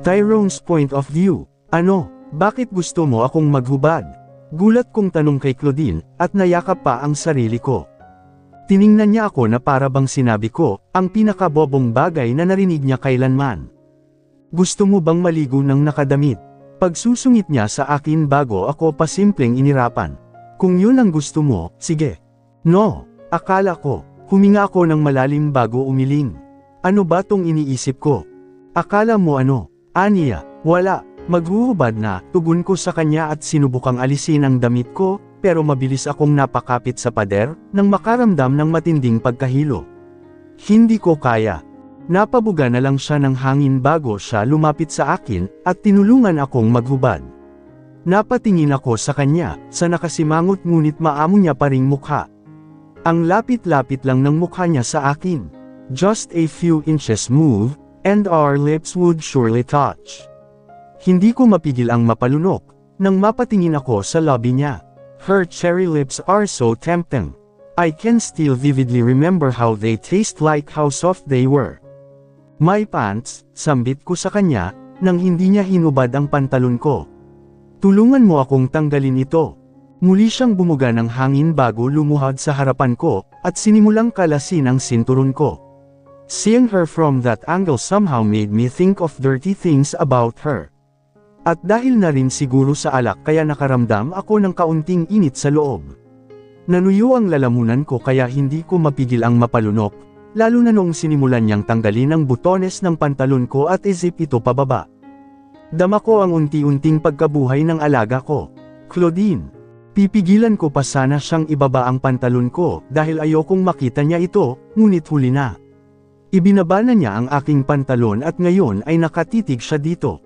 Tyrone's point of view. Ano? Bakit gusto mo akong maghubad? Gulat kong tanong kay Claudine, at nayakap pa ang sarili ko. Tiningnan niya ako na para bang sinabi ko, ang pinakabobong bagay na narinig niya kailanman. Gusto mo bang maligo ng nakadamit? Pagsusungit niya sa akin bago ako pasimpleng inirapan. Kung yun ang gusto mo, sige. No, akala ko. Huminga ako ng malalim bago umiling. Ano ba tong iniisip ko? Akala mo ano? Aniya, wala. Maghuhubad na, tugon ko sa kanya at sinubukang alisin ang damit ko, pero mabilis akong napakapit sa pader, nang makaramdam ng matinding pagkahilo. Hindi ko kaya. Napabuga na lang siya ng hangin bago siya lumapit sa akin, at tinulungan akong maghubad. Napatingin ako sa kanya, sa nakasimangot ngunit maamo niya pa ring mukha. Ang lapit-lapit lang ng mukha niya sa akin. Just a few inches move, and our lips would surely touch. Hindi ko mapigil ang mapalunok, nang mapatingin ako sa lobby niya. Her cherry lips are so tempting. I can still vividly remember how they taste like how soft they were. My pants, sambit ko sa kanya, nang hindi niya hinubad ang pantalon ko. Tulungan mo akong tanggalin ito. Muli siyang bumuga ng hangin bago lumuhad sa harapan ko, at sinimulang kalasin ang sinturon ko. Seeing her from that angle somehow made me think of dirty things about her. At dahil na rin siguro sa alak kaya nakaramdam ako ng kaunting init sa loob. Nanuyo ang lalamunan ko kaya hindi ko mapigil ang mapalunok, lalo na noong sinimulan niyang tanggalin ang butones ng pantalon ko at isip ito pababa. Dama ko ang unti-unting pagkabuhay ng alaga ko. Claudine. Pipigilan ko pa sana siyang ibaba ang pantalon ko dahil ayokong makita niya ito, ngunit huli na. Ibinaba na niya ang aking pantalon at ngayon ay nakatitig siya dito.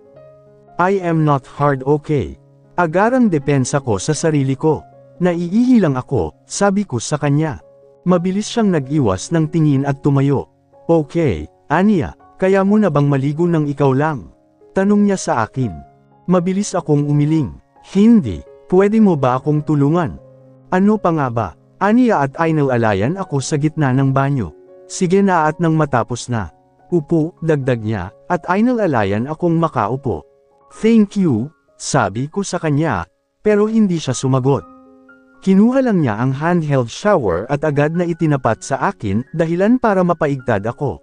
I am not hard okay. Agarang depensa ko sa sarili ko. Naiihi lang ako, sabi ko sa kanya. Mabilis siyang nag-iwas ng tingin at tumayo. Okay, Ania, kaya mo na bang maligo ng ikaw lang? Tanong niya sa akin. Mabilis akong umiling. Hindi, pwede mo ba akong tulungan? Ano pa nga ba? Ania at inalalayan ako sa gitna ng banyo. Sige na at nang matapos na. Upo, dagdag niya, at inalalayan akong makaupo. Thank you, sabi ko sa kanya, pero hindi siya sumagot. Kinuha lang niya ang handheld shower at agad na itinapat sa akin, dahilan para mapaigtad ako.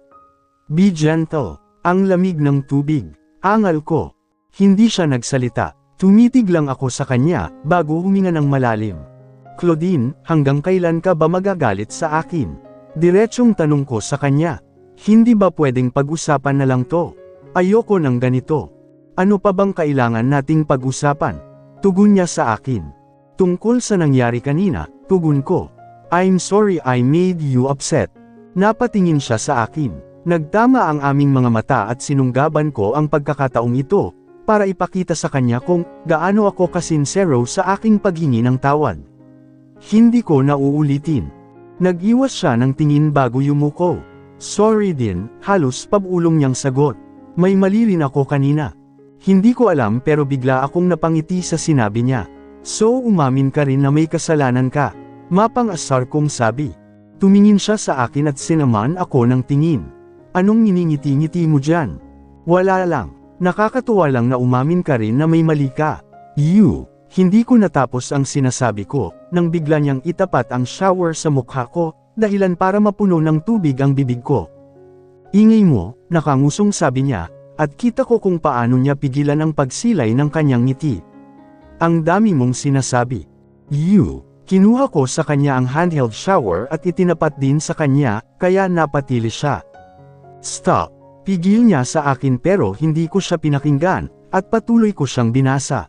Be gentle, ang lamig ng tubig, angal ko. Hindi siya nagsalita, tumitig lang ako sa kanya, bago huminga ng malalim. Claudine, hanggang kailan ka ba magagalit sa akin? Diretsong tanong ko sa kanya. Hindi ba pwedeng pag-usapan na lang to? Ayoko ng ganito. Ano pa bang kailangan nating pag-usapan? Tugon niya sa akin. Tungkol sa nangyari kanina, tugon ko. I'm sorry I made you upset. Napatingin siya sa akin. Nagtama ang aming mga mata at sinunggaban ko ang pagkakataong ito, para ipakita sa kanya kung gaano ako kasinsero sa aking paghingi ng tawad. Hindi ko na uulitin. Nag-iwas siya ng tingin bago yumuko. Sorry din, halos pabulong niyang sagot. May mali rin ako kanina. Hindi ko alam pero bigla akong napangiti sa sinabi niya. So umamin ka rin na may kasalanan ka. Mapang-asar kong sabi. Tumingin siya sa akin at sinaman ako ng tingin. Anong nginingiti-ngiti mo dyan? Wala lang. Nakakatuwa lang na umamin ka rin na may mali ka. Hindi ko natapos ang sinasabi ko, nang bigla niyang itapat ang shower sa mukha ko, dahilan para mapuno ng tubig ang bibig ko. Ingay mo, nakangusong sabi niya, at kita ko kung paano niya pigilan ang pagsilay ng kanyang ngiti. Ang dami mong sinasabi. Kinuha ko sa kanya ang handheld shower at itinapat din sa kanya, kaya napatili siya. Stop! Pigil niya sa akin pero hindi ko siya pinakinggan, at patuloy ko siyang binasa.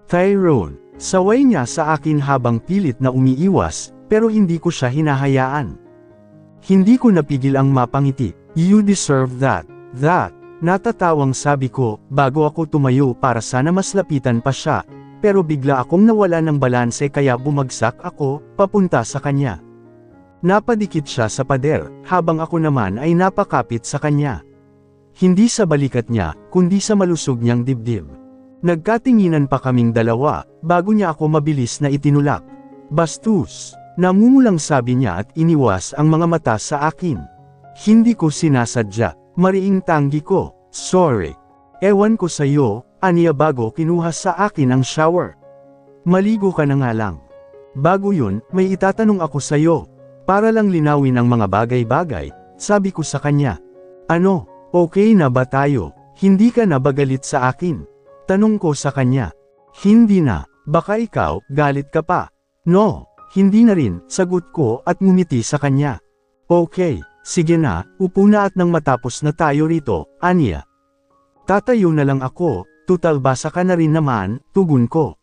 Tyrone, saway niya sa akin habang pilit na umiiwas, pero hindi ko siya hinahayaan. Hindi ko napigil ang mapangiti. You deserve that. Natatawang sabi ko, bago ako tumayo para sana mas lapitan pa siya, pero bigla akong nawala ng balanse kaya bumagsak ako, papunta sa kanya. Napadikit siya sa pader, habang ako naman ay napakapit sa kanya. Hindi sa balikat niya, kundi sa malusog niyang dibdib. Nagkatinginan pa kaming dalawa, bago niya ako mabilis na itinulak. Bastos, namumulang sabi niya at iniwas ang mga mata sa akin. Hindi ko sinasadya, mariing tanggi ko, sorry. Ewan ko sa'yo, aniya bago kinuha sa akin ang shower. Maligo ka na nga lang. Bago yun, may itatanong ako sa'yo. Para lang linawin ang mga bagay-bagay, sabi ko sa kanya. Ano, okay na ba tayo? Hindi ka na ba galit sa akin? Tanong ko sa kanya. Hindi na, baka ikaw, galit ka pa. No, hindi na rin, sagot ko at ngumiti sa kanya. Okay, sige na, upo na at nang matapos na tayo rito, aniya. Tatayo na lang ako, tutal basa ka na rin naman, tugon ko.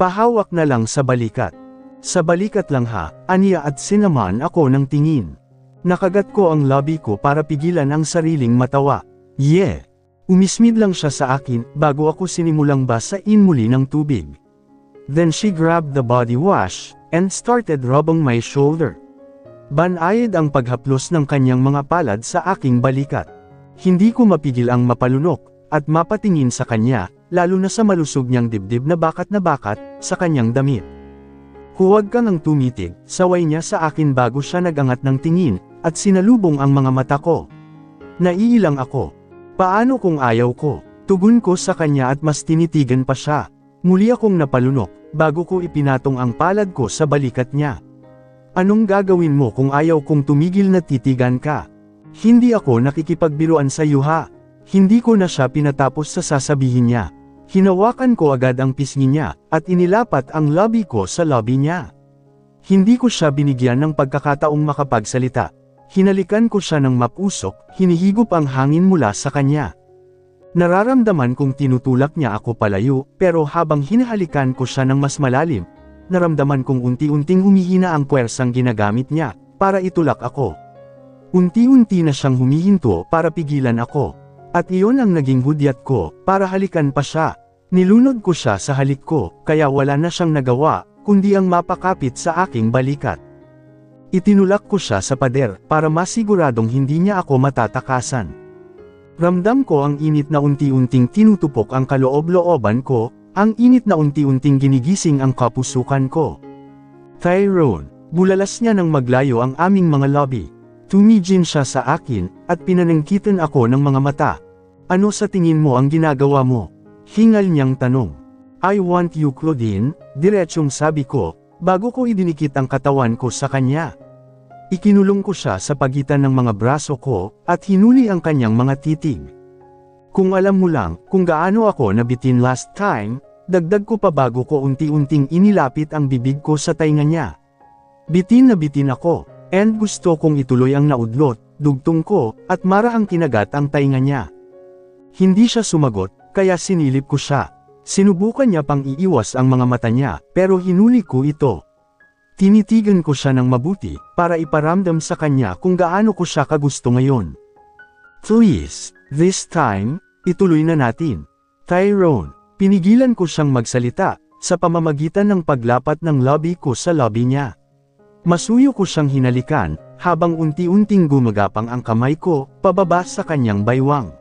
Pahawak na lang sa balikat. Sa balikat lang ha, aniya at sinaman ako ng tingin. Nakagat ko ang labi ko para pigilan ang sariling matawa. Yeah! Umismid lang siya sa akin, bago ako sinimulang basain muli ng tubig. Then she grabbed the body wash, and started rubbing my shoulder. Banayad ang paghaplos ng kanyang mga palad sa aking balikat. Hindi ko mapigil ang mapalunok, at mapatingin sa kanya, lalo na sa malusog niyang dibdib na bakat sa kanyang damit. Huwag kang ang tumitig, saway niya sa akin bago siya nagangat ng tingin, at sinalubong ang mga mata ko. Naiilang ako. Paano kung ayaw ko? Tugon ko sa kanya at mas tinitigan pa siya. Muli akong napalunok, bago ko ipinatong ang palad ko sa balikat niya. Anong gagawin mo kung ayaw kong tumigil na titigan ka? Hindi ako nakikipagbiruan sa iyo ha. Hindi ko na siya pinatapos sa sasabihin niya. Hinawakan ko agad ang pisngi niya, at inilapat ang labi ko sa labi niya. Hindi ko siya binigyan ng pagkakataong makapagsalita. Hinalikan ko siya ng mapusok, hinihigop ang hangin mula sa kanya. Nararamdaman kong tinutulak niya ako palayo, pero habang hinahalikan ko siya ng mas malalim, naramdaman kong unti-unting humihina ang puwersang ginagamit niya, para itulak ako. Unti-unti na siyang humihinto para pigilan ako. At iyon ang naging hudyat ko, para halikan pa siya. Nilunod ko siya sa halik ko, kaya wala na siyang nagawa, kundi ang mapakapit sa aking balikat. Itinulak ko siya sa pader, para masiguradong hindi niya ako matatakasan. Ramdam ko ang init na unti-unting tinutupok ang kaloob-looban ko, ang init na unti-unting ginigising ang kapusukan ko. Tyrone, bulalas niya nang maglayo ang aming mga lobby. Tumigin siya sa akin, at pinanangkitan ako ng mga mata. Ano sa tingin mo ang ginagawa mo? Hingal niyang tanong. I want you Claudine, diretsyong sabi ko, bago ko idinikit ang katawan ko sa kanya. Ikinulong ko siya sa pagitan ng mga braso ko, at hinuli ang kanyang mga titig. Kung alam mo lang, kung gaano ako nabitin last time, dagdag ko pa bago ko unti-unting inilapit ang bibig ko sa tainga niya. Bitin na bitin ako, and gusto kong ituloy ang naudlot, dugtong ko, at marahang kinagat ang tainga niya. Hindi siya sumagot, kaya sinilip ko siya. Sinubukan niya pang iiwas ang mga mata niya, pero hinuli ko ito. Tinitigan ko siya ng mabuti, para iparamdam sa kanya kung gaano ko siya kagusto ngayon. Please, this time, ituloy na natin. Tyrone, pinigilan ko siyang magsalita, sa pamamagitan ng paglapat ng labi ko sa labi niya. Masuyo ko siyang hinalikan, habang unti-unting gumagapang ang kamay ko, pababa sa kanyang baywang.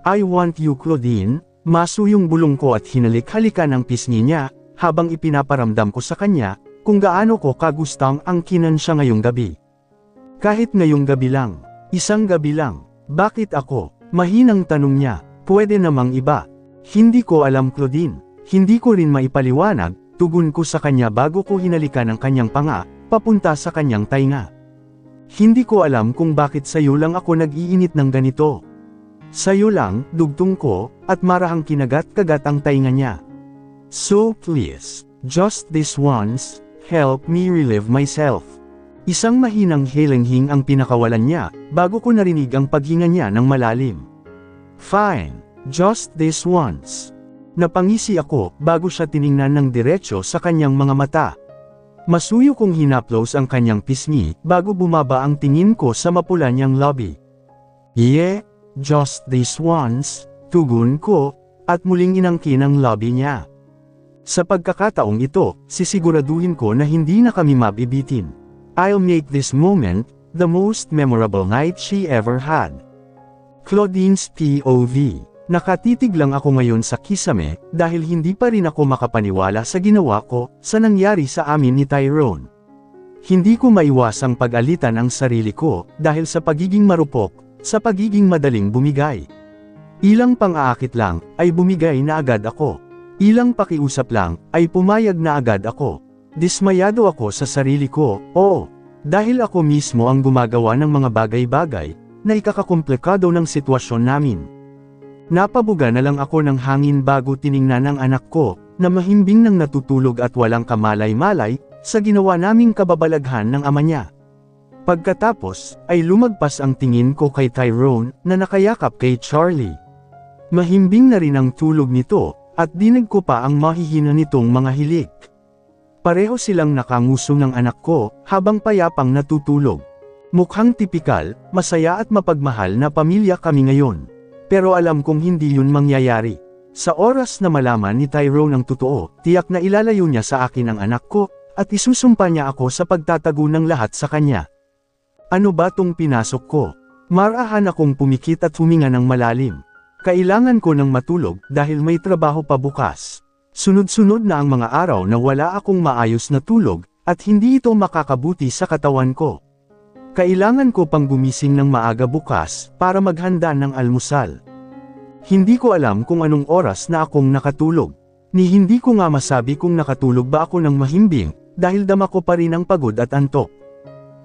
I want you Claudine, masuyong bulong ko at hinalik-halikan ang pisngi niya, habang ipinaparamdam ko sa kanya, kung gaano ko kagustang angkinan siya ngayong gabi. Kahit ngayong gabi lang, isang gabi lang, bakit ako? Mahinang tanong niya, pwede namang iba. Hindi ko alam Claudine, hindi ko rin maipaliwanag, tugon ko sa kanya bago ko hinalikan ang kanyang panga, papunta sa kanyang tainga. Hindi ko alam kung bakit sayo lang ako nag-iinit ng ganito. Sayo lang, dugtong ko, at marahang kinagat-kagat ang tainga niya. So please, just this once, help me relieve myself. Isang mahinang hilinghing ang pinakawalan niya, bago ko narinig ang paghinga niya ng malalim. Fine, just this once. Napangisi ako, bago siya tiningnan ng diretsyo sa kanyang mga mata. Masuyo kong hinaplos ang kanyang pisngi, bago bumaba ang tingin ko sa mapula niyang labi. Yeah, just this once, tugon ko, at muling inangkin ang labi niya. Sa pagkakataong ito, sisiguraduhin ko na hindi na kami mabibitin. I'll make this moment, the most memorable night she ever had. Claudine's POV. Nakatitig lang ako ngayon sa kisame, dahil hindi pa rin ako makapaniwala sa ginawa ko, sa nangyari sa amin ni Tyrone. Hindi ko maiwasang pag-alitan ang sarili ko, dahil sa pagiging marupok, sa pagiging madaling bumigay. Ilang pang-aakit lang, ay bumigay na agad ako. Ilang pakiusap lang, ay pumayag na agad ako. Dismayado ako sa sarili ko, oo. Dahil ako mismo ang gumagawa ng mga bagay-bagay, na ikakakomplikado ng sitwasyon namin. Napabuga na lang ako ng hangin bago tiningnan ng anak ko, na mahimbing nang natutulog at walang kamalay-malay, sa ginawa naming kababalaghan ng ama niya. Pagkatapos, ay lumagpas ang tingin ko kay Tyrone, na nakayakap kay Charlie. Mahimbing na rin ang tulog nito, at dinig ko pa ang mahihina nitong mga hilik. Pareho silang nakangusong ng anak ko, habang payapang natutulog. Mukhang tipikal, masaya at mapagmahal na pamilya kami ngayon. Pero alam kong hindi yun mangyayari. Sa oras na malaman ni Tyrone ang totoo, tiyak na ilalayo niya sa akin ang anak ko, at isusumpa niya ako sa pagtatago ng lahat sa kanya. Ano ba tong pinasok ko? Marahan akong pumikit at huminga ng malalim. Kailangan ko ng matulog dahil may trabaho pa bukas. Sunod-sunod na ang mga araw na wala akong maayos na tulog, at hindi ito makakabuti sa katawan ko. Kailangan ko pang gumising ng maaga bukas, para maghanda ng almusal. Hindi ko alam kung anong oras na akong nakatulog. Ni hindi ko nga masabi kung nakatulog ba ako ng mahimbing, dahil dama ko pa rin ang pagod at antok.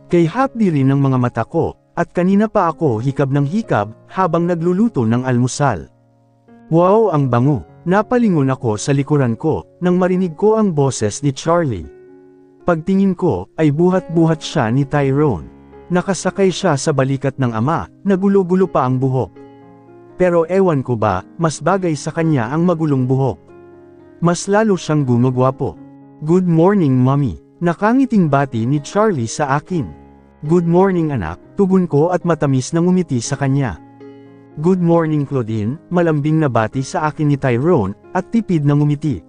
Kay hapdi rin ang mga mata ko, at kanina pa ako hikab ng hikab, habang nagluluto ng almusal. Wow, ang bango! Napalingon ako sa likuran ko, nang marinig ko ang boses ni Charlie. Pagtingin ko, ay buhat-buhat siya ni Tyrone. Nakasakay siya sa balikat ng ama, nagulo-gulo pa ang buhok. Pero ewan ko ba, mas bagay sa kanya ang magulong buhok. Mas lalo siyang gumagwapo. Good morning, mommy. Nakangiting bati ni Charlie sa akin. Good morning anak, tugon ko at matamis na ngumiti sa kanya. Good morning Claudine, malambing na bati sa akin ni Tyrone, at tipid na ngumiti.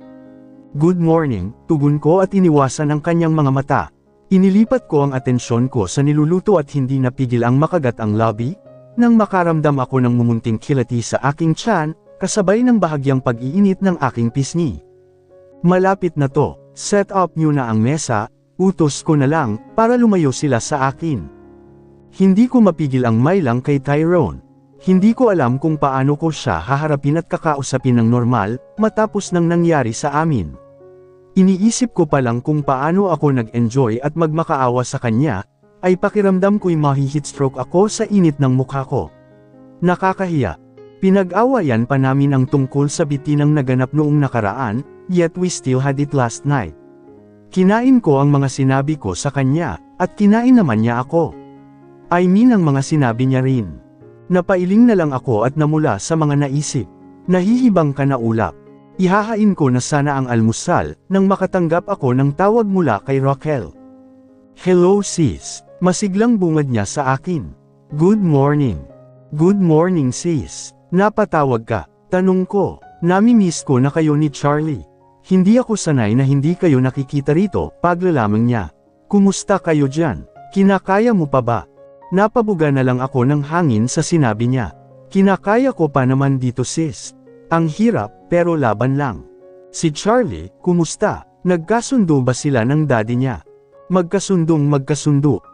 Good morning, tugon ko at iniwasan ang kanyang mga mata. Inilipat ko ang atensyon ko sa niluluto at hindi napigil ang makagat ang lobby, nang makaramdam ako ng mumunting kilati sa aking tiyan, kasabay ng bahagyang pag-iinit ng aking pisngi. Malapit na to, set up nyo na ang mesa, utos ko na lang, para lumayo sila sa akin. Hindi ko mapigil ang mailang kay Tyrone. Hindi ko alam kung paano ko siya haharapin at kakausapin ng normal, matapos ng nangyari sa amin. Iniisip ko pa lang kung paano ako nag-enjoy at magmakaawa sa kanya, ay pakiramdam ko'y mahihitstroke ako sa init ng mukha ko. Nakakahiya. Pinag-awayan pa namin ang tungkol sa bitinang naganap noong nakaraan, yet we still had it last night. Kinain ko ang mga sinabi ko sa kanya, at kinain naman niya ako. I mean ang mga sinabi niya rin. Napailing na lang ako at namula sa mga naisip. Nahihibang ka na ulap. Ihahain ko na sana ang almusal, nang makatanggap ako ng tawag mula kay Raquel. Hello sis. Masiglang bungad niya sa akin. Good morning. Good morning sis. Napatawag ka. Tanong ko. Nami-miss ko na kayo ni Charlie. Hindi ako sanay na hindi kayo nakikita rito, paglalamang niya. Kumusta kayo dyan? Kinakaya mo pa ba? Napabuga na lang ako ng hangin sa sinabi niya. Kinakaya ko pa naman dito sis. Ang hirap, pero laban lang. Si Charlie, kumusta? Nagkasundo ba sila ng daddy niya? Magkasundo,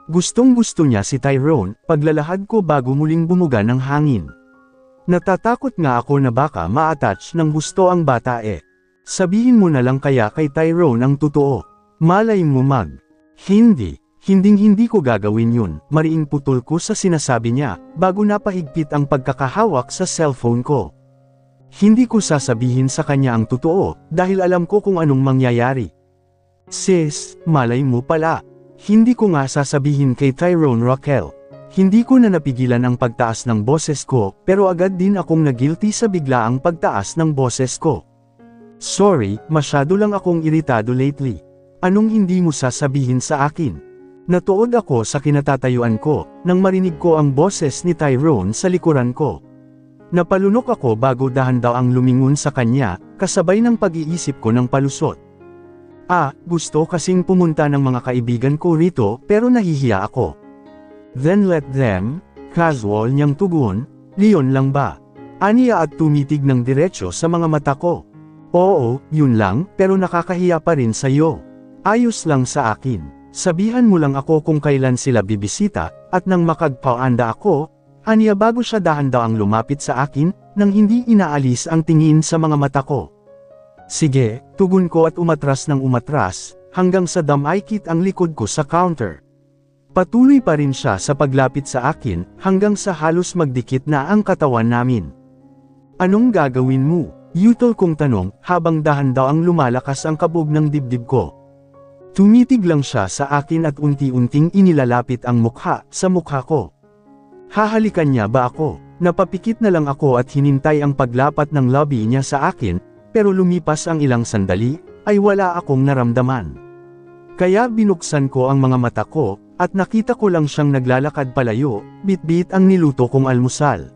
gustong-gusto niya si Tyrone, paglalahad ko bago muling bumuga ng hangin. Natatakot nga ako na baka ma-attach ng gusto ang bata eh. Sabihin mo na lang kaya kay Tyrone ang totoo. Malay mo Hinding-hindi ko gagawin yun, mariing putol ko sa sinasabi niya, bago napahigpit ang pagkakahawak sa cellphone ko. Hindi ko sasabihin sa kanya ang totoo, dahil alam ko kung anong mangyayari. Sis, malay mo pala. Hindi ko nga sasabihin kay Tyrone Raquel. Hindi ko na napigilan ang pagtaas ng boses ko, pero agad din akong nagilty sa biglaang pagtaas ng boses ko. Sorry, masyado lang akong iritado lately. Anong hindi mo sasabihin sa akin? Natuod ako sa kinatatayuan ko, nang marinig ko ang boses ni Tyrone sa likuran ko. Napalunok ako bago dahan-daang lumingon sa kanya, kasabay ng pag-iisip ko ng palusot. Gusto kasing pumunta ng mga kaibigan ko rito, pero nahihiya ako. Then let them, casual niyang tugon, Leon lang ba? Aniya at tumitig ng diretsyo sa mga mata ko. Oo, yun lang, pero nakakahiya pa rin sa'yo. Ayos lang sa akin. Sabihan mo lang ako kung kailan sila bibisita, at nang makagpaanda ako, aniya bago siya dahan-daang lumapit sa akin, nang hindi inaalis ang tingin sa mga mata ko. Sige, tugon ko at umatras ng umatras, hanggang sa damaykit ang likod ko sa counter. Patuloy pa rin siya sa paglapit sa akin, hanggang sa halos magdikit na ang katawan namin. Anong gagawin mo? Yutol kong tanong, habang dahan-dahang lumalakas ang kabog ng dibdib ko. Tumitig lang siya sa akin at unti-unting inilalapit ang mukha sa mukha ko. Hahalikan niya ba ako? Napapikit na lang ako at hinintay ang paglapat ng labi niya sa akin, pero lumipas ang ilang sandali, ay wala akong naramdaman. Kaya binuksan ko ang mga mata ko, at nakita ko lang siyang naglalakad palayo, bit-bit ang niluto kong almusal.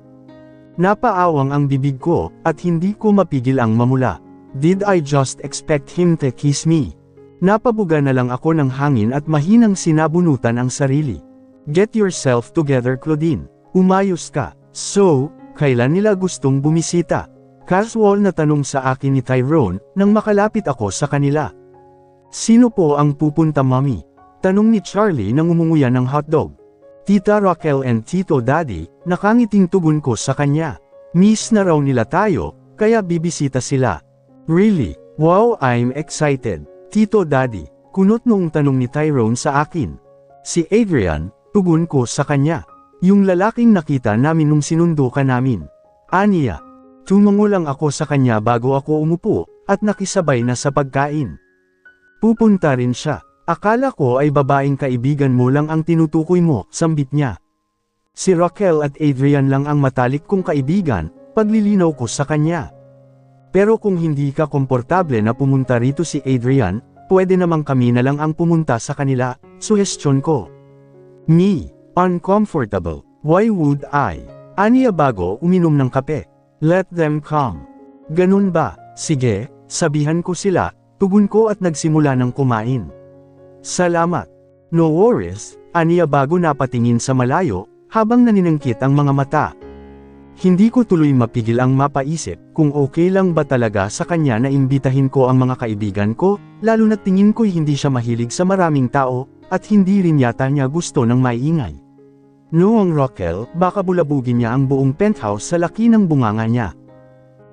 Napaawang ang bibig ko, at hindi ko mapigil ang mamula. Did I just expect him to kiss me? Napabuga na lang ako ng hangin at mahinang sinabunutan ang sarili. Get yourself together, Claudine. Umayos ka. So, kailan nila gustong bumisita? Casual na tanong sa akin ni Tyrone, nang makalapit ako sa kanila. Sino po ang pupunta, Mommy? Tanong ni Charlie nang umunguya ng hotdog. Tita Raquel and Tito Daddy, nakangiting tugon ko sa kanya. Miss na raw nila tayo, kaya bibisita sila. Really? Wow, I'm excited. Tito Daddy, kunot noong tanong ni Tyrone sa akin. Si Adrian, tugon ko sa kanya. Yung lalaking nakita namin nung sinundo ka namin. Aniya. Tumango lang ako sa kanya bago ako umupo, at nakisabay na sa pagkain. Pupunta rin siya. Akala ko ay babaeng kaibigan mo lang ang tinutukoy mo, sambit niya. Si Raquel at Adrian lang ang matalik kong kaibigan, paglilinaw ko sa kanya. Pero kung hindi ka komportable na pumunta rito si Adrian, pwede namang kami na lang ang pumunta sa kanila, suhestyon ko. Me, uncomfortable, why would I? Aniya bago uminom ng kape. Let them come. Ganun ba? Sige, sabihan ko sila, tugon ko at nagsimula ng kumain. Salamat. No worries, aniya bago napatingin sa malayo, habang naninangkit ang mga mata. Hindi ko tuloy mapigil ang mapaisip kung okay lang ba talaga sa kanya na imbitahin ko ang mga kaibigan ko, lalo na tingin ko'y hindi siya mahilig sa maraming tao, at hindi rin yata niya gusto ng maingay. Noong Raquel, baka bulabugin niya ang buong penthouse sa laki ng bunganga niya.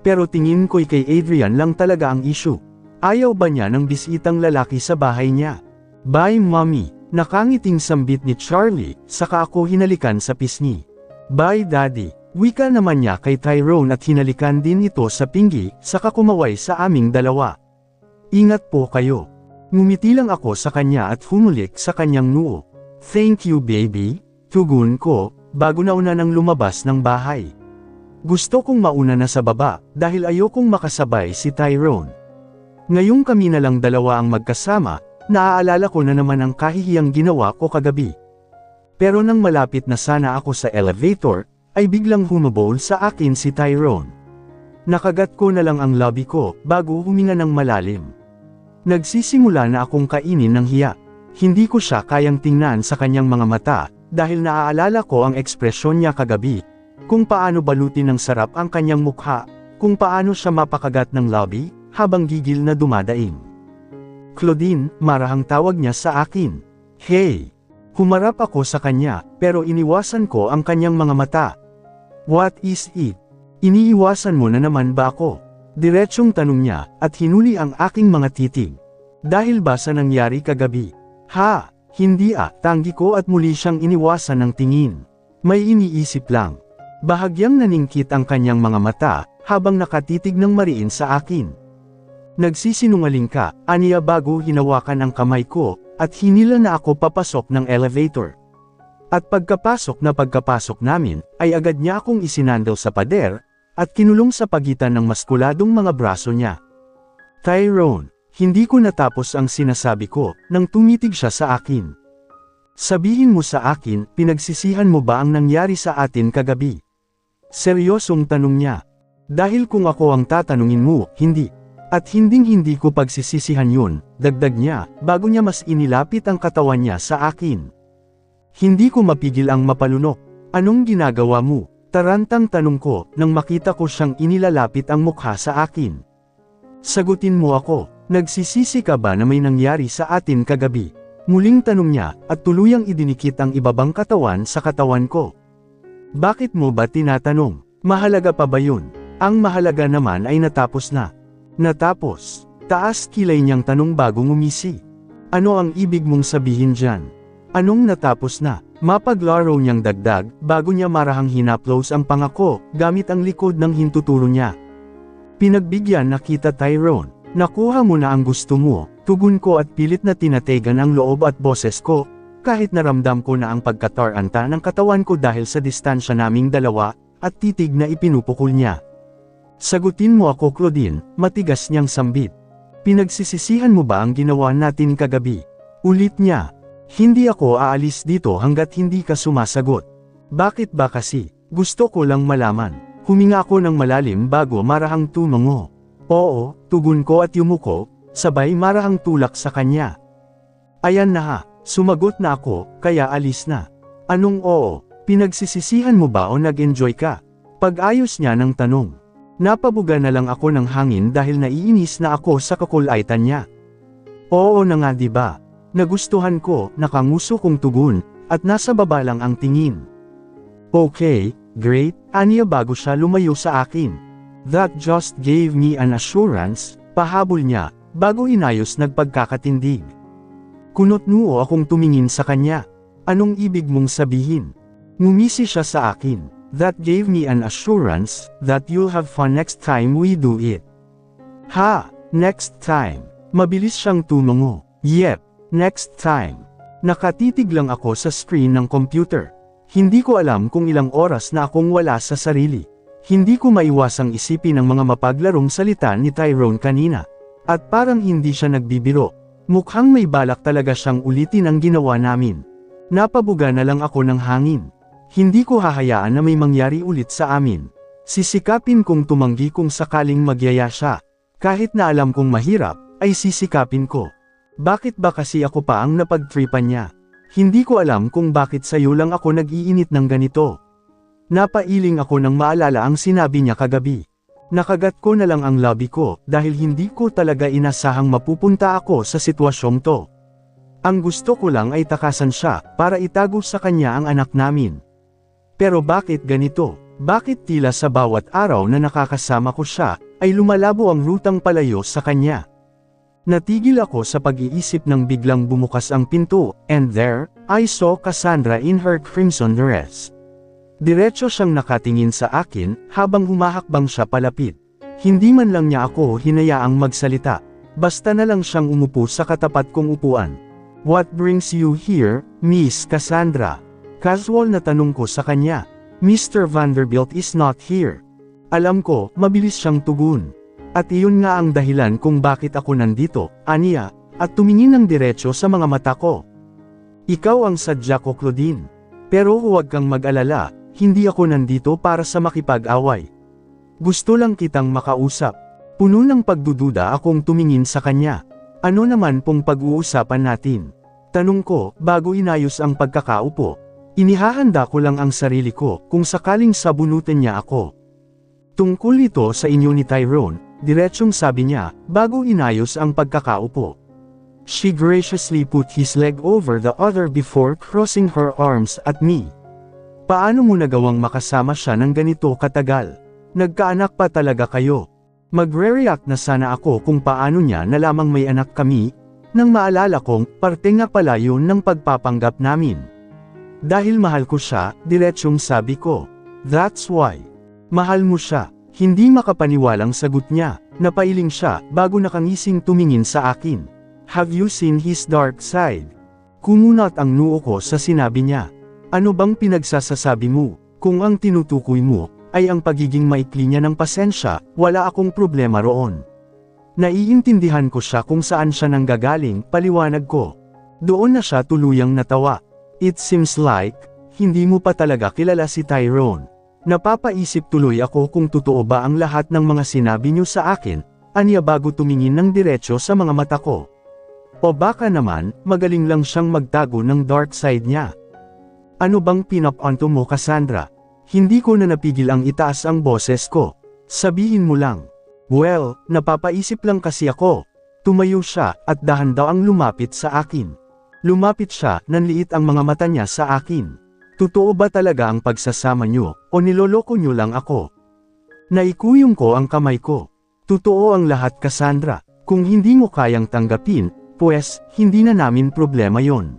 Pero tingin ko'y kay Adrian lang talaga ang issue. Ayaw ba niya ng bisitang lalaki sa bahay niya? Bye, Mommy. Nakangiting sambit ni Charlie, saka ako hinalikan sa pisngi. Bye, Daddy. Wika naman niya kay Tyrone at hinalikan din ito sa pinggi, saka kumaway sa aming dalawa. Ingat po kayo. Ngumiti lang ako sa kanya at humulik sa kanyang noo. Thank you, baby. Tugon ko, bago nauna nang lumabas ng bahay. Gusto kong mauna na sa baba, dahil ayokong makasabay si Tyrone. Ngayong kami na lang dalawa ang magkasama, naaalala ko na naman ang kahihiyang ginawa ko kagabi. Pero nang malapit na sana ako sa elevator, ay biglang humabol sa akin si Tyrone. Nakagat ko na lang ang labi ko, bago huminga ng malalim. Nagsisimula na akong kainin ng hiya. Hindi ko siya kayang tingnan sa kanyang mga mata, dahil naaalala ko ang ekspresyon niya kagabi, kung paano balutin ng sarap ang kanyang mukha, kung paano siya mapakagat ng labi, habang gigil na dumadaing. Claudine, marahang tawag niya sa akin. Hey! Humarap ako sa kanya, pero iniwasan ko ang kanyang mga mata. What is it? Iniiwasan mo na naman ba ako? Diretsyong tanong niya, at hinuli ang aking mga titig. Dahil ba sa nangyari kagabi? Ha! Hindi tanggi ko at muli siyang iniwasan ng tingin. May iniisip lang. Bahagyang naningkit ang kanyang mga mata, habang nakatitig ng mariin sa akin. Nagsisinungaling ka, aniya bago hinawakan ang kamay ko, at hinila na ako papasok ng elevator. At pagkapasok namin, ay agad niya akong isinandal sa pader, at kinulong sa pagitan ng maskuladong mga braso niya. Tyrone, hindi ko natapos ang sinasabi ko, nang tumitig siya sa akin. Sabihin mo sa akin, pinagsisihan mo ba ang nangyari sa atin kagabi? Seryosong tanong niya. Dahil kung ako ang tatanungin mo, hindi. At hinding-hindi ko pagsisisihan yun, dagdag niya, bago niya mas inilapit ang katawan niya sa akin. Hindi ko mapigil ang mapalunok. Anong ginagawa mo? Tarantang tanong ko, nang makita ko siyang inilalapit ang mukha sa akin. Sagutin mo ako, nagsisisi ka ba na may nangyari sa atin kagabi? Muling tanong niya, at tuluyang idinikit ang ibabang katawan sa katawan ko. Bakit mo ba tinatanong? Mahalaga pa ba yun? Ang mahalaga naman ay natapos na. Natapos? Taas kilay niyang tanong bago ngumisi. Ano ang ibig mong sabihin dyan? Anong natapos na? Mapaglaro niyang dagdag, bago niya marahang hinaplos ang pangako, gamit ang likod ng hintuturo niya. Pinagbigyan na kita Tyrone. Nakuha mo na ang gusto mo, tugon ko at pilit na tinategan ang loob at boses ko, kahit naramdam ko na ang pagkataranta ng katawan ko dahil sa distansya naming dalawa, at titig na ipinupukol niya. Sagutin mo ako Claudine, matigas niyang sambit. Pinagsisisihan mo ba ang ginawa natin kagabi? Ulit niya. Hindi ako aalis dito hanggat hindi ka sumasagot. Bakit ba kasi? Gusto ko lang malaman. Huminga ako ng malalim bago marahang tumango. Oo, tugon ko at yumuko, sabay marahang tulak sa kanya. Ayan na ha, sumagot na ako, kaya alis na. Anong oo? Pinagsisisihan mo ba o nag-enjoy ka? Pag-ayos niya ng tanong. Napabuga na lang ako ng hangin dahil naiinis na ako sa kakulaitan niya. Oo na nga diba? Nagustuhan ko, nakanguso kong tugon, at nasa baba lang ang tingin. Okay, great, aniya bago siya lumayo sa akin. That just gave me an assurance, pahabol niya, bago inayos nagpagkakatindig. Kunot-nuo akong tumingin sa kanya. Anong ibig mong sabihin? Ngumisi siya sa akin. That gave me an assurance, that you'll have fun next time we do it. Ha, next time. Mabilis siyang tumango. Yep. Next time. Nakatitig lang ako sa screen ng computer. Hindi ko alam kung ilang oras na akong wala sa sarili. Hindi ko maiwasang isipin ang mga mapaglarong salita ni Tyrone kanina. At parang hindi siya nagbibiro. Mukhang may balak talaga siyang ulitin ang ginawa namin. Napabuga na lang ako ng hangin. Hindi ko hahayaan na may mangyari ulit sa amin. Sisikapin kong tumanggi kung sakaling magyaya siya. Kahit na alam kong mahirap, ay sisikapin ko. Bakit ba kasi ako pa ang napagtripan niya? Hindi ko alam kung bakit sa'yo lang ako nag-iinit ng ganito. Napailing ako nang maalala ang sinabi niya kagabi. Nakagat ko na lang ang labi ko dahil hindi ko talaga inasahang mapupunta ako sa sitwasyong to. Ang gusto ko lang ay takasan siya para itago sa kanya ang anak namin. Pero bakit ganito? Bakit tila sa bawat araw na nakakasama ko siya, ay lumalabo ang rutang palayo sa kanya? Natigil ako sa pag-iisip nang biglang bumukas ang pinto, and there, I saw Cassandra in her crimson dress. Diretso siyang nakatingin sa akin, habang humahakbang siya palapit. Hindi man lang niya ako hinayaang magsalita, basta na lang siyang umupo sa katapat kong upuan. What brings you here, Miss Cassandra? Casual na tanong ko sa kanya. Mr. Vanderbilt is not here. Alam ko, mabilis siyang tugon. At iyon nga ang dahilan kung bakit ako nandito, aniya, at tumingin ng diretsyo sa mga mata ko. Ikaw ang sadya ko Claudine. Pero huwag kang mag-alala, hindi ako nandito para sa makipag-away. Gusto lang kitang makausap. Puno ng pagdududa akong tumingin sa kanya. Ano naman pong pag-uusapan natin? Tanong ko, bago inayos ang pagkakaupo. Inihahanda ko lang ang sarili ko, kung sakaling sabunutin niya ako. Tungkol ito sa inyo ni Tyrone, diretsyong sabi niya, bago inayos ang pagkakaupo. She graciously put his leg over the other before crossing her arms at me. Paano mo nagawang makasama siya ng ganito katagal? Nagkaanak pa talaga kayo? Magre-react na sana ako kung paano niya nalamang may anak kami, nang maalala kong parte nga pala yun ng pagpapanggap namin. Dahil mahal ko siya, diretsyong sabi ko. That's why. Mahal mo siya. Hindi makapaniwalang sagot niya. Napailing siya, bago nakangising tumingin sa akin. Have you seen his dark side? Kumunat ang noo ko sa sinabi niya. Ano bang pinagsasasabi mo? Kung ang tinutukoy mo, ay ang pagiging maikli niya ng pasensya, wala akong problema roon. Naiintindihan ko siya kung saan siya nanggagaling, paliwanag ko. Doon na siya tuluyang natawa. It seems like, hindi mo pa talaga kilala si Tyrone. Napapaisip tuloy ako kung totoo ba ang lahat ng mga sinabi niyo sa akin, aniya bago tumingin ng diretsyo sa mga mata ko. O baka naman, magaling lang siyang magtago ng dark side niya. Ano bang pinapanto mo Cassandra? Hindi ko na napigil ang itaas ang boses ko. Sabihin mo lang. Well, napapaisip lang kasi ako. Tumayo siya, at dahan daw ang lumapit sa akin. Lumapit siya, nanliit ang mga mata niya sa akin. Totoo ba talaga ang pagsasama niyo, o niloloko niyo lang ako? Naikuyong ko ang kamay ko. Totoo ang lahat, Cassandra. Kung hindi mo kayang tanggapin, pues, hindi na namin problema yon.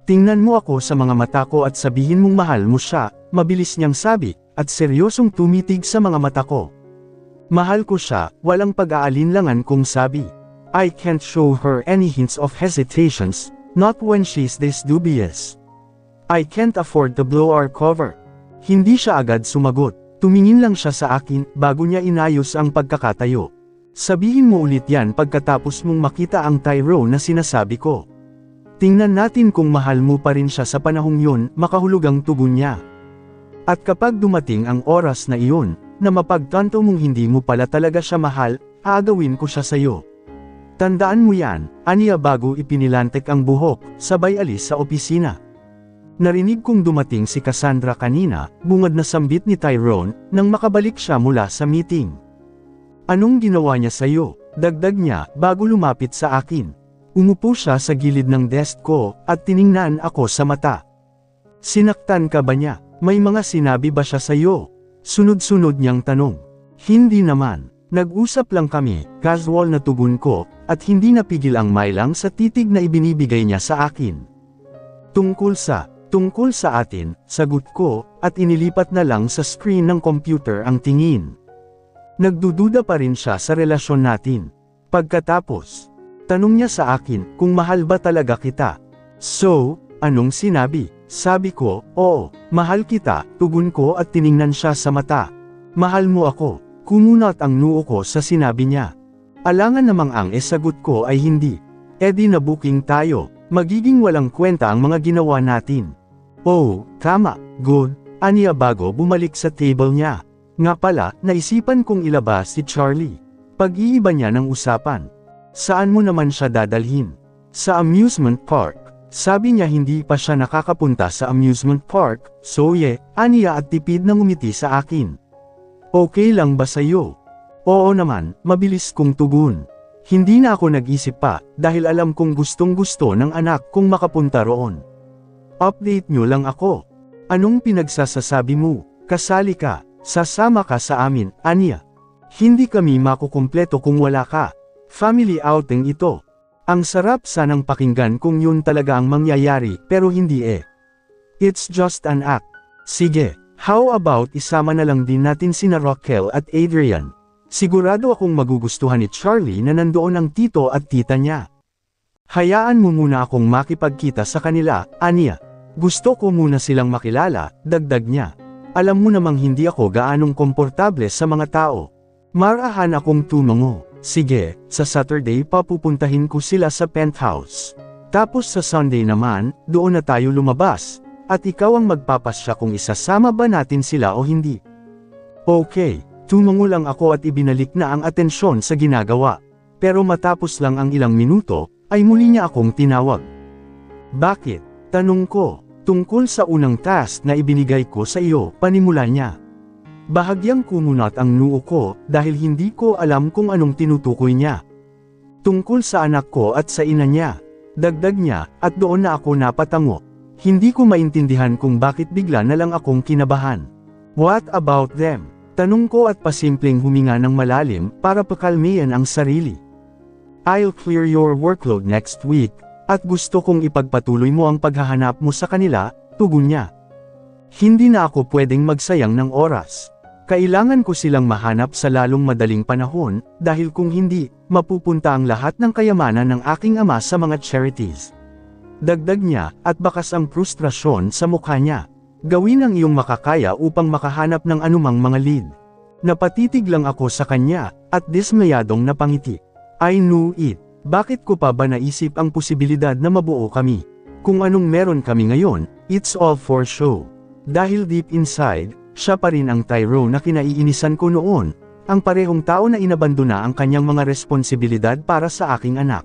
Tingnan mo ako sa mga mata ko at sabihin mong mahal mo siya, mabilis niyang sabi, at seryosong tumitig sa mga mata ko. Mahal ko siya, walang pag-aalinlangan kong sabi. I can't show her any hints of hesitations, not when she's this dubious. I can't afford to blow our cover. Hindi siya agad sumagot. Tumingin lang siya sa akin, bago niya inayos ang pagkakatayo. Sabihin mo ulit yan pagkatapos mong makita ang Tyrone na sinasabi ko. Tingnan natin kung mahal mo pa rin siya sa panahong yun, makahulog ang tugon niya. At kapag dumating ang oras na iyon, na mapagtanto mong hindi mo pala talaga siya mahal, aagawin ko siya sa'yo. Tandaan mo yan, aniya bago ipinilantek ang buhok, sabay alis sa opisina. Narinig kong dumating si Cassandra kanina, bungad na sambit ni Tyrone, nang makabalik siya mula sa meeting. Anong ginawa niya sa'yo? Dagdag niya, bago lumapit sa akin. Umupo siya sa gilid ng desk ko, at tiningnan ako sa mata. Sinaktan ka ba niya? May mga sinabi ba siya sa'yo? Sunod-sunod niyang tanong. Hindi naman. Nag-usap lang kami, casual na tugon ko, at hindi napigil ang mailang sa titig na ibinibigay niya sa akin. Tungkol sa atin, sagot ko, at inilipat na lang sa screen ng computer ang tingin. Nagdududa pa rin siya sa relasyon natin. Pagkatapos, tanong niya sa akin kung mahal ba talaga kita. So, anong sinabi? Sabi ko, oo, mahal kita, tugon ko at tiningnan siya sa mata. Mahal mo ako. Kumunat ang noo ko sa sinabi niya. Alangan namang ang sagot ko ay hindi. Edi na booking tayo. Magiging walang kwenta ang mga ginawa natin. Oh, tama, good, aniya bago bumalik sa table niya. Nga pala, naisipan kong ilabas si Charlie. Pag-iiba niya ng usapan. Saan mo naman siya dadalhin? Sa amusement park. Sabi niya hindi pa siya nakakapunta sa amusement park, so aniya at tipid na ngumiti sa akin. Okay lang ba sa'yo? Oo naman, mabilis kong tugon. Hindi na ako nag-isip pa, dahil alam kong gustong-gusto ng anak kong makapunta roon. Update nyo lang ako. Anong pinagsasasabi mo? Kasali ka, sasama ka sa amin, aniya. Hindi kami makukumpleto kung wala ka. Family outing ito. Ang sarap sanang pakinggan kung yun talaga ang mangyayari, pero hindi It's just an act. Sige, how about isama na lang din natin sina Raquel at Adrian? Sigurado akong magugustuhan ni Charlie na nandoon ang tito at tita niya. Hayaan mo muna akong makipagkita sa kanila, aniya. Gusto ko muna silang makilala, dagdag niya. Alam mo namang hindi ako gaanong komportable sa mga tao. Marahan akong tumango. Sige, sa Saturday papupuntahin ko sila sa penthouse. Tapos sa Sunday naman, doon na tayo lumabas. At ikaw ang magpapasya kung isasama ba natin sila o hindi. Okay. Tumango lang ako at ibinalik na ang atensyon sa ginagawa. Pero matapos lang ang ilang minuto, ay muli niya akong tinawag. Bakit? Tanong ko, tungkol sa unang task na ibinigay ko sa iyo, panimula niya. Bahagyang kumunat ang noo ko, dahil hindi ko alam kung anong tinutukoy niya. Tungkol sa anak ko at sa ina niya. Dagdag niya, at doon na ako napatango. Hindi ko maintindihan kung bakit bigla na lang akong kinabahan. What about them? Tanong ko at pasimpleng huminga ng malalim para pakalmihan ang sarili. I'll clear your workload next week, at gusto kong ipagpatuloy mo ang paghahanap mo sa kanila, tugon niya. Hindi na ako pwedeng magsayang ng oras. Kailangan ko silang mahanap sa lalong madaling panahon, dahil kung hindi, mapupunta ang lahat ng kayamanan ng aking ama sa mga charities. Dagdag niya, at bakas ang frustrasyon sa mukha niya. Gawin ang iyong makakaya upang makahanap ng anumang mga lead. Napatitig lang ako sa kanya, at dismayadong napangiti. I knew it. Bakit ko pa ba naisip ang posibilidad na mabuo kami? Kung anong meron kami ngayon, it's all for show. Dahil deep inside, siya pa rin ang Tyrone na kinaiinisan ko noon, ang parehong tao na inabandona ang kanyang mga responsibilidad para sa aking anak.